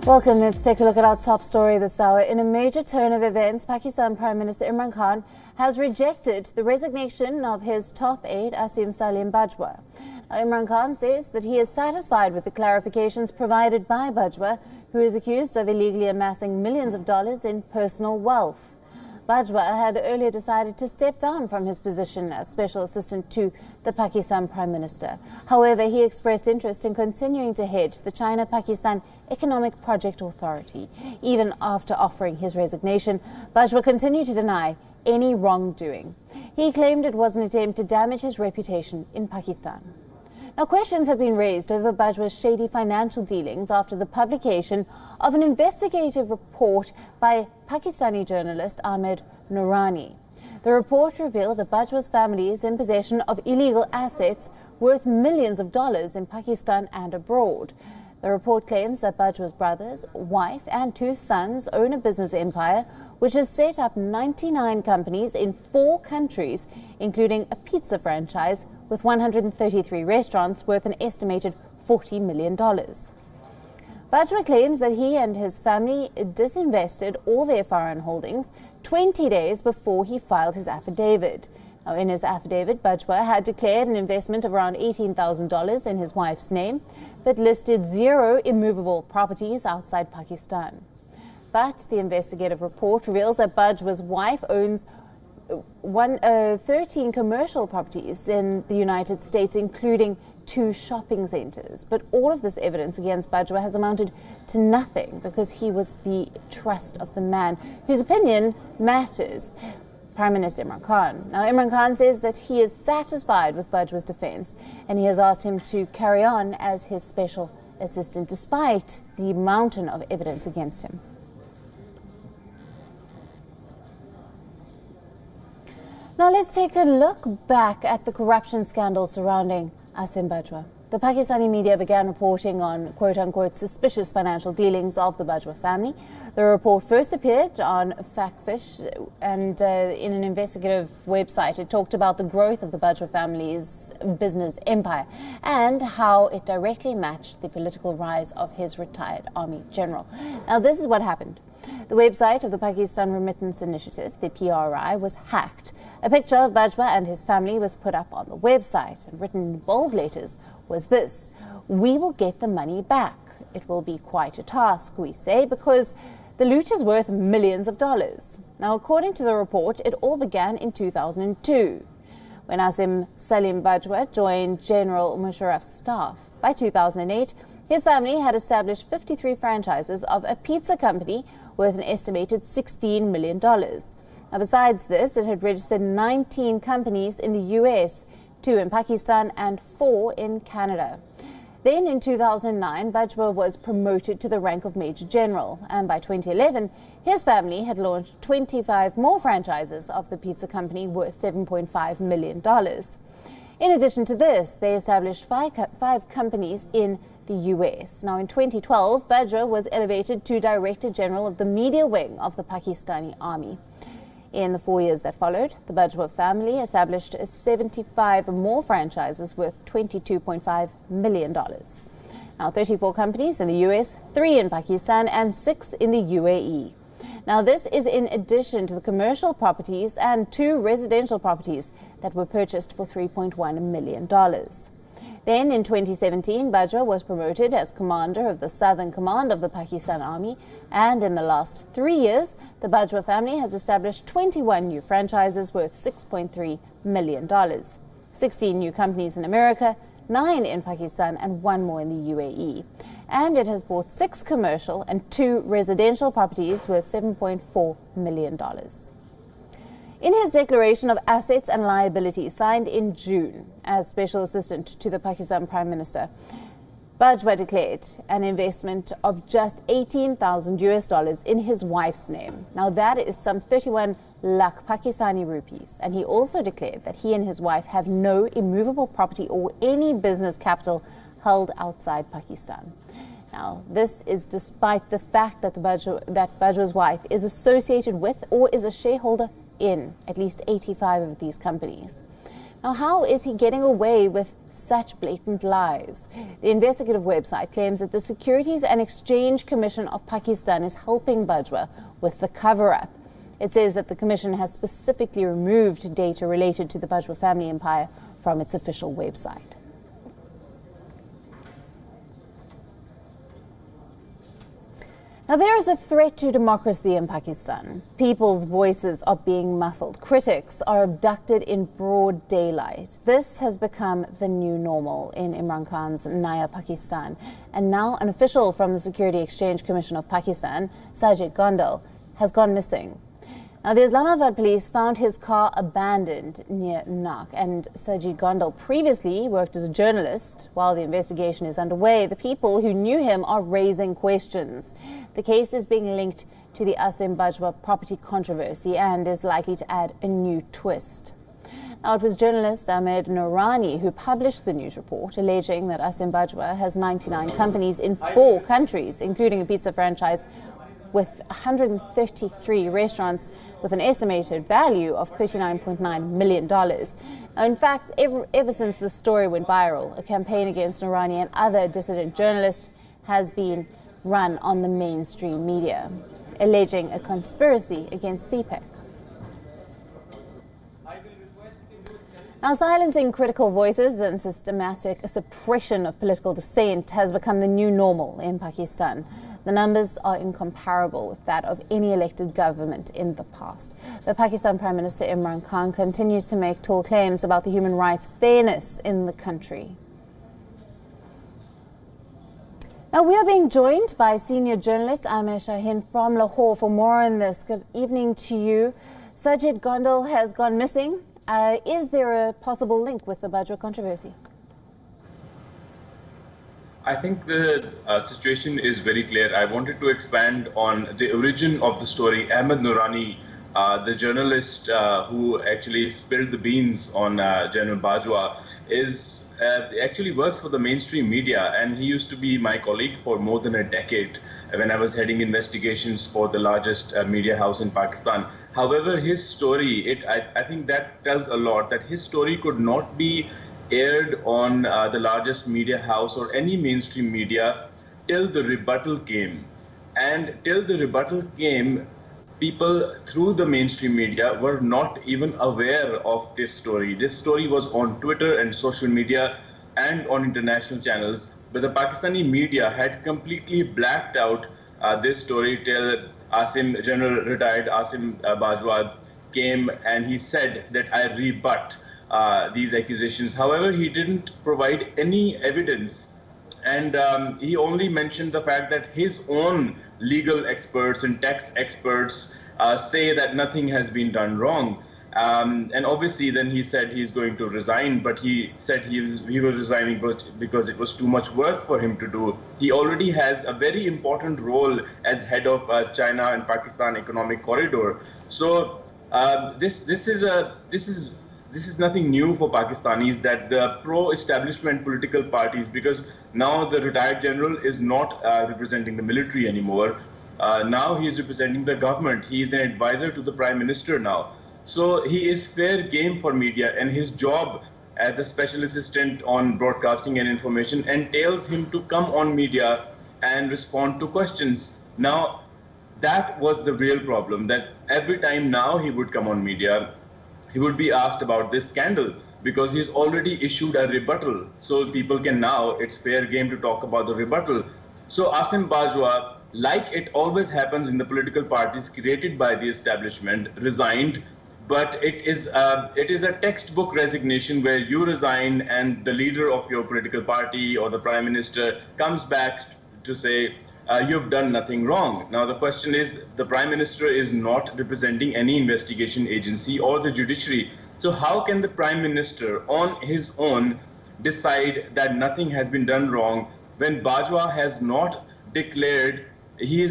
Welcome. Let's take a look at our top story this hour. In a major turn of events, Pakistan Prime Minister Imran Khan has rejected the resignation of his top aide, Asim Salim Bajwa. Now, Imran Khan says that he is satisfied with the clarifications provided by Bajwa, who is accused of illegally amassing millions of dollars in personal wealth. Bajwa had earlier decided to step down from his position as Special Assistant to the Pakistan Prime Minister. However, he expressed interest in continuing to head the China-Pakistan Economic Project Authority. Even after offering his resignation, Bajwa continued to deny any wrongdoing. He claimed it was an attempt to damage his reputation in Pakistan. Now, questions have been raised over Bajwa's shady financial dealings after the publication of an investigative report by Pakistani journalist Ahmed Noorani. The report revealed that Bajwa's family is in possession of illegal assets worth millions of dollars in Pakistan and abroad. The report claims that Bajwa's brothers, wife and 2 sons own a business empire which has set up 99 companies in 4 countries, including a pizza franchise with 133 restaurants worth an estimated $40 million. Bajwa claims that he and his family disinvested all their foreign holdings 20 days before he filed his affidavit. Now, in his affidavit, Bajwa had declared an investment of around $18,000 in his wife's name, but listed 0 immovable properties outside Pakistan. But the investigative report reveals that Bajwa's wife owns 13 commercial properties in the United States, including 2 shopping centers. But all of this evidence against Bajwa has amounted to nothing because he was the trust of the man whose opinion matters, Prime Minister Imran Khan. Now, Imran Khan says that he is satisfied with Bajwa's defense and he has asked him to carry on as his special assistant despite the mountain of evidence against him. Now let's take a look back at the corruption scandal surrounding Asim Bajwa. The Pakistani media began reporting on quote-unquote suspicious financial dealings of the Bajwa family. The report first appeared on Factfish and in an investigative website. It talked about the growth of the Bajwa family's business empire and how it directly matched the political rise of his retired army general. Now this is what happened. The website of the Pakistan Remittance Initiative, the PRI, was hacked. A picture of Bajwa and his family was put up on the website, and written in bold letters was this: "We will get the money back. It will be quite a task, we say, because the loot is worth millions of dollars." Now, according to the report, it all began in 2002, when Asim Salim Bajwa joined General Musharraf's staff. By 2008, his family had established 53 franchises of a pizza company worth an estimated $16 million. Now, besides this, it had registered 19 companies in the US, 2 in Pakistan and 4 in Canada. Then in 2009, Bajwa was promoted to the rank of Major General, and by 2011, his family had launched 25 more franchises of the pizza company worth $7.5 million. In addition to this, they established 5 companies in the US. Now, in 2012, Bajwa was elevated to Director General of the media wing of the Pakistani Army. In the 4 years that followed, the Bajwa family established 75 more franchises worth $22.5 million. Now, 34 companies in the US, 3 in Pakistan, and 6 in the UAE. Now, this is in addition to the commercial properties and 2 residential properties that were purchased for $3.1 million. Then, in 2017, Bajwa was promoted as commander of the Southern Command of the Pakistan Army, and in the last 3 years, the Bajwa family has established 21 new franchises worth $6.3 million, 16 new companies in America, 9 in Pakistan, and 1 more in the UAE. And it has bought 6 commercial and 2 residential properties worth $7.4 million. In his declaration of assets and liabilities signed in June as Special Assistant to the Pakistan Prime Minister, Bajwa declared an investment of just $18,000 in his wife's name. Now that is some 31 lakh Pakistani rupees. And he also declared that he and his wife have no immovable property or any business capital held outside Pakistan. Now, this is despite the fact that Bajwa's wife is associated with or is a shareholder in at least 85 of these companies. Now, how is he getting away with such blatant lies? The investigative website claims that the Securities and Exchange Commission of Pakistan is helping Bajwa with the cover-up. It says that the commission has specifically removed data related to the Bajwa family empire from its official website. Now, there is a threat to democracy in Pakistan. People's voices are being muffled. Critics are abducted in broad daylight. This has become the new normal in Imran Khan's Naya Pakistan. And now an official from the Security Exchange Commission of Pakistan, Sajid Gondal, has gone missing. Now, the Islamabad police found his car abandoned near Nak, and Sajid Gondal previously worked as a journalist. While the investigation is underway, the people who knew him are raising questions. The case is being linked to the Asim Bajwa property controversy and is likely to add a new twist. Now, it was journalist Ahmed Noorani who published the news report, alleging that Asim Bajwa has 99 companies in 4 countries, including a pizza franchise with 133 restaurants with an estimated value of $39.9 million. Now, in fact, ever since the story went viral, a campaign against Noorani and other dissident journalists has been run on the mainstream media, alleging a conspiracy against CPEC. Now, silencing critical voices and systematic suppression of political dissent has become the new normal in Pakistan. The numbers are incomparable with that of any elected government in the past. But Pakistan Prime Minister Imran Khan continues to make tall claims about the human rights fairness in the country. Now, we are being joined by senior journalist Amir Shaheen from Lahore for more on this. Good evening to you. Sajid Gondal has gone missing. Is there a possible link with the Bajwa controversy? I think the situation is very clear. I wanted to expand on the origin of the story. Ahmed Noorani, the journalist who actually spilled the beans on General Bajwa, actually works for the mainstream media, and he used to be my colleague for more than a decade when I was heading investigations for the largest media house in Pakistan. However, his story, I think that tells a lot, that his story could not be aired on the largest media house or any mainstream media till the rebuttal came. And till the rebuttal came, people through the mainstream media were not even aware of this story. This story was on Twitter and social media and on international channels, but the Pakistani media had completely blacked out this story till General retired Asim Bajwa came and he said that I rebut these accusations. However, he didn't provide any evidence, and he only mentioned the fact that his own legal experts and tax experts say that nothing has been done wrong. And obviously then he said he's going to resign, but he said he was resigning because it was too much work for him to do. He already has a very important role as head of China and Pakistan Economic Corridor. So this is nothing new for Pakistanis, that the pro-establishment political parties, because now the retired general is not representing the military anymore. Now he is representing the government. He is an advisor to the Prime Minister now. So he is fair game for media, and his job as the Special Assistant on Broadcasting and Information entails him to come on media and respond to questions. Now, that was the real problem, that every time now he would come on media, he would be asked about this scandal because he's already issued a rebuttal. So people can now, it's fair game to talk about the rebuttal. So Asim Bajwa, like it always happens in the political parties created by the establishment, resigned. But it is a textbook resignation where you resign and the leader of your political party or the Prime Minister comes back to say, you've done nothing wrong. Now the question is, the Prime Minister is not representing any investigation agency or the judiciary. So how can the Prime Minister on his own decide that nothing has been done wrong when Bajwa has not declared, he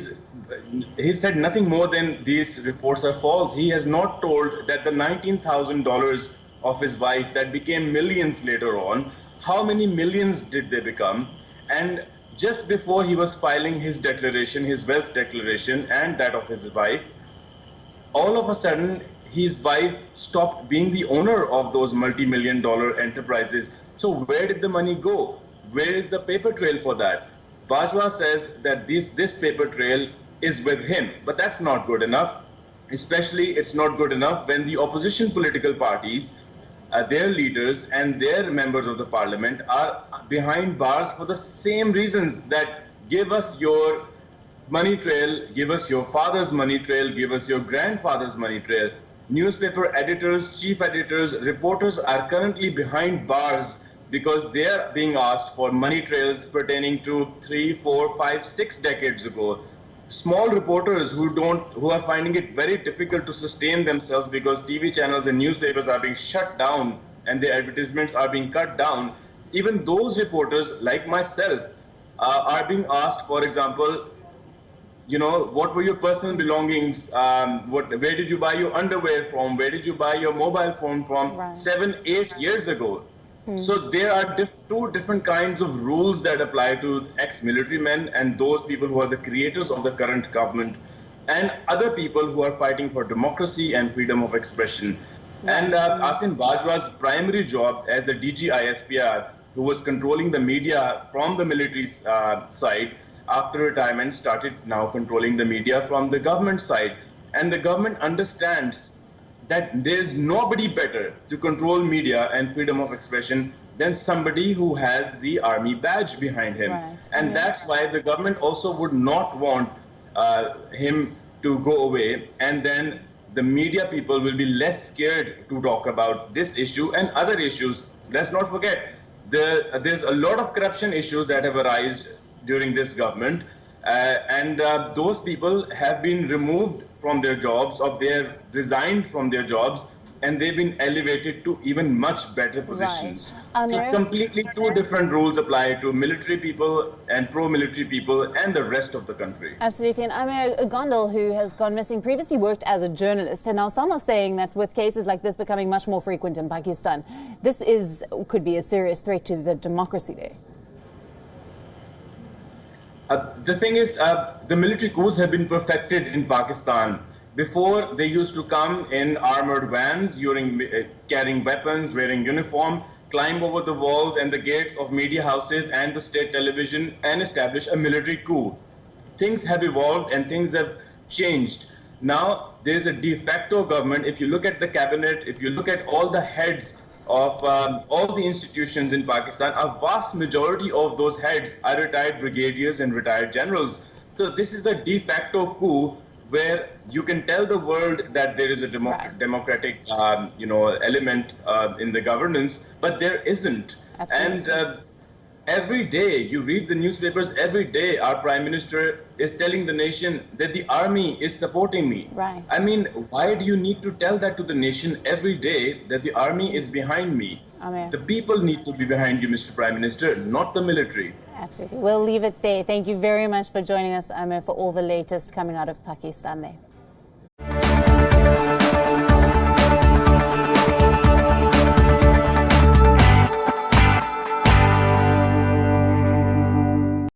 said nothing more than these reports are false. He has not told that the $19,000 of his wife that became millions later on, how many millions did they become? And just before he was filing his declaration, his wealth declaration and that of his wife, all of a sudden his wife stopped being the owner of those multi-million-dollar enterprises. So where did the money go? Where is the paper trail for that? Bajwa says that this paper trail is with him, but that's not good enough. Especially, it's not good enough when the opposition political parties, their leaders and their members of the parliament are behind bars for the same reasons, that give us your money trail, give us your father's money trail, give us your grandfather's money trail. Newspaper editors, chief editors, reporters are currently behind bars because they are being asked for money trails pertaining to 3, 4, 5, 6 decades ago. Small reporters who are finding it very difficult to sustain themselves because TV channels and newspapers are being shut down and their advertisements are being cut down. Even those reporters, like myself, are being asked, for example, what were your personal belongings? Where did you buy your underwear from? Where did you buy your mobile phone from? Right. 7, 8 years ago. So there are two different kinds of rules that apply to ex-military men and those people who are the creators of the current government and other people who are fighting for democracy and freedom of expression. And Asim Bajwa's primary job as the DG ISPR, who was controlling the media from the military side, after retirement started now controlling the media from the government side. And the government understands that there's nobody better to control media and freedom of expression than somebody who has the army badge behind him. Right. And that's why the government also would not want him to go away. And then the media people will be less scared to talk about this issue and other issues. Let's not forget, there's a lot of corruption issues that have arisen during this government. And those people have been removed from their jobs, or they have resigned from their jobs, and they've been elevated to even much better positions. Right. So completely two different rules apply to military people and pro-military people and the rest of the country. Absolutely. And Amir Gondal, who has gone missing, previously worked as a journalist, and now some are saying that with cases like this becoming much more frequent in Pakistan, this could be a serious threat to the democracy there. The thing is, the military coups have been perfected in Pakistan. Before, they used to come in armored vans, carrying weapons, wearing uniform, climb over the walls and the gates of media houses and the state television and establish a military coup. Things have evolved and things have changed. Now, there's a de facto government. If you look at the cabinet, if you look at all the heads of all the institutions in Pakistan, a vast majority of those heads are retired brigadiers and retired generals. So this is a de facto coup where you can tell the world that there is a democratic element in the governance, but there isn't. Absolutely. And every day, you read the newspapers, every day our Prime Minister is telling the nation that the army is supporting me. Right. I mean, why do you need to tell that to the nation every day, that the army is behind me? Amir. The people need to be behind you, Mr. Prime Minister, not the military. Absolutely. We'll leave it there. Thank you very much for joining us, Amir, for all the latest coming out of Pakistan there.